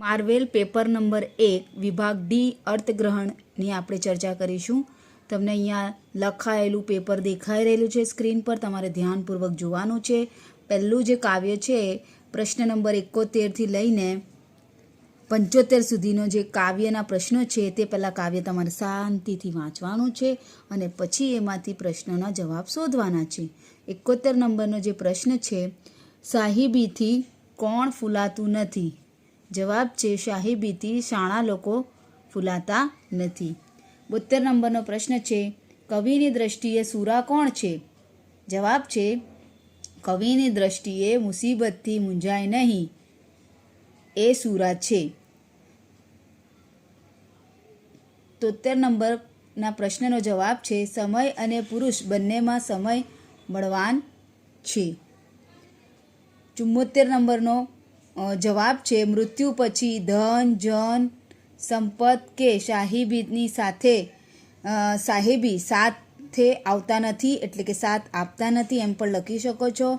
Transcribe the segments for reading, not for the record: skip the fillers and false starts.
Marvel paper number 1 વિભાગ D અર્થગ્રહણની આપણે ચર્ચા કરીશું. તમને અહીંયા લખાયેલું પેપર દેખાઈ રહેલું છે સ્ક્રીન પર, તમારે ધ્યાનપૂર્વક જોવાનું છે. પહેલું જે કાવ્ય છે પ્રશ્ન નંબર 71થી લઈને 75 સુધીનો જે કાવ્યના પ્રશ્નો છે તે પહેલાં કાવ્ય તમારે શાંતિથી વાંચવાનું છે અને પછી એમાંથી પ્રશ્નોના જવાબ શોધવાના છે. 71 નંબરનો જે પ્રશ્ન છે, સાહિબીથી કોણ ફૂલાતું નથી? જવાબ છે સાહિબીથી શાણા લોકો ફૂલાતા નથી. 72 નંબરનો પ્રશ્ન છે, કવિની દ્રષ્ટિએ સૂરા કોણ છે? જવાબ છે કવિની દ્રષ્ટિએ મુસીબતથી મૂંઝાય નહીં, એ સૂરા છે. 73 નંબરના પ્રશ્નનો જવાબ છે, સમય અને પુરુષ બંનેમાં સમય મળવાન છે. 74 નંબરનો જવાબ છે, મૃત્યુ પછી ધન જન સંપત કે સાહિબીની સાહેબી સાથે આવતા નથી, એટલે કે સાથ આપતા નથી, એમ પણ લખી શકો છો.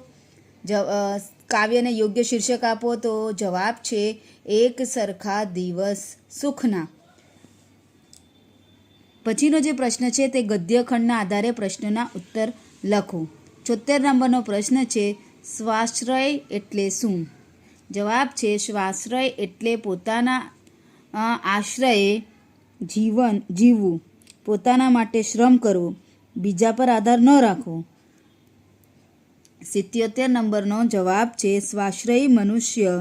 કાવ્યને યોગ્ય શીર્ષક આપો તો જવાબ છે એક સરખા દિવસ સુખના. પછીનો જે પ્રશ્ન છે તે ગદ્યખંડના આધારે પ્રશ્નના ઉત્તર લખો. 74 નંબરનો પ્રશ્ન છે, સ્વાશ્રય એટલે શું? જવાબ છે સ્વાશ્રય એટલે પોતાના આશ્રયે જીવવું, પોતાના માટે શ્રમ કરવો, બીજા પર આધાર ન રાખવો. 77 નંબરનો જવાબ છે, સ્વાશ્રયી મનુષ્ય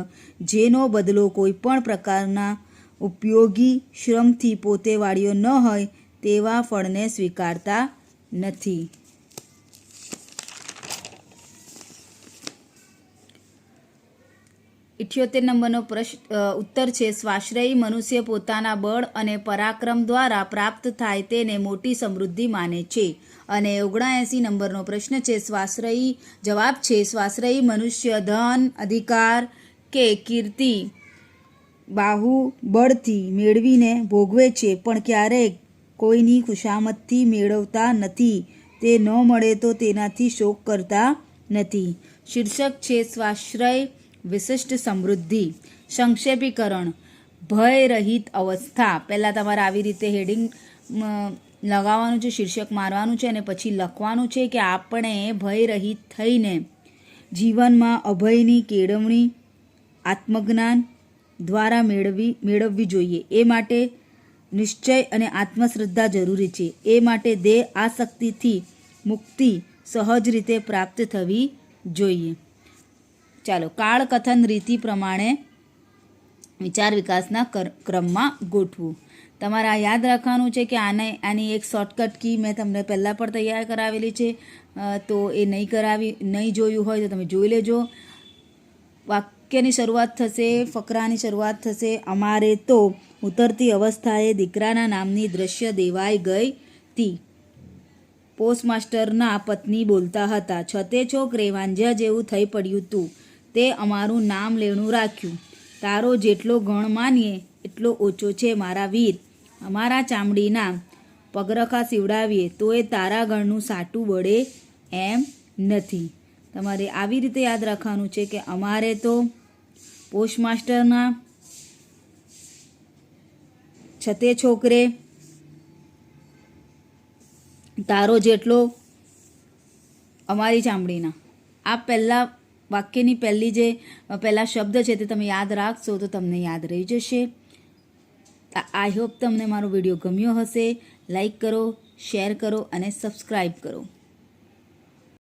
જેનો બદલો કોઈ પણ પ્રકારના ઉપયોગી શ્રમથી પોતે વાળ્યો ન હોય તેવા ફળને સ્વીકારતા નથી. 78 નંબરનો ઉત્તર છે, સ્વાશ્રયી મનુષ્ય પોતાના બળ અને પરાક્રમ દ્વારા પ્રાપ્ત થાય તેને મોટી સમૃદ્ધિ માને છે. અને 79 નંબરનો પ્રશ્ન છે, જવાબ છે સ્વાશ્રયી મનુષ્ય ધન, અધિકાર કે કીર્તિ બાહુબળથી મેળવીને ભોગવે છે પણ ક્યારેય કોઈની ખુશામતથી મેળવતા નથી. તે ન મળે તો તેનાથી શોક કરતા નથી. શીર્ષક છે સ્વાશ્રય વિશિષ્ટ સમૃદ્ધિ. સંક્ષેપીકરણ, ભયરહિત અવસ્થા. પહેલાં તમારે આવી રીતે હેડિંગ લગાવવાનું છે, શીર્ષક મારવાનું છે અને પછી લખવાનું છે કે આપણે ભયરહિત થઈને જીવનમાં અભયની કેળવણી આત્મજ્ઞાન દ્વારા મેળવવી જોઈએ. એ માટે નિશ્ચય અને આત્મશ્રદ્ધા જરૂરી છે. એ માટે દેહ આસક્તિથી મુક્તિ સહજ રીતે પ્રાપ્ત થવી જોઈએ. ચાલો, કાળકથન રીતિ પ્રમાણે વિચાર વિકાસના ક્રમમાં ગોઠવું. તમારે આ યાદ રાખવાનું છે કે આની એક શોર્ટકટ કી મેં તમને પહેલાં પણ તૈયાર કરાવેલી છે, તો એ નહીં જોયું હોય તો તમે જોઈ લેજો. વાક્યની શરૂઆત થશે, ફકરાની શરૂઆત થશે, અમારે તો ઉતરતી અવસ્થાએ દીકરાના નામની દ્રશ્ય દેવાઈ ગઈ હતી. પોસ્ટમાસ્ટરના પત્ની બોલતા હતા, છતે છોકરે વાંઝ્યા જેવું થઈ પડ્યું તું, તે અમારું નામ લેણું રાખ્યું. તારો જેટલો ગણ માનીએ એટલો ઓછો છે મારા વીર, અમારા ચામડીના પગરખા સીવડાવીએ તો એ તારા ગણનું સાટું વળે એમ નથી. તમારે આવી રીતે યાદ રાખવાનું છે કે અમારે તો પોસ્ટમાસ્ટરના છતે છોકરે તારો જેટલો અમારી ચામડીના. આ પહેલાં વાક્યની પહેલા શબ્દ છે તે તમે યાદ રાખશો તો તમને યાદ રહી જશે. આઈ હોપ તમને મારો વિડીયો ગમ્યો હશે. લાઈક કરો, શેર કરો અને સબસ્ક્રાઈબ કરો.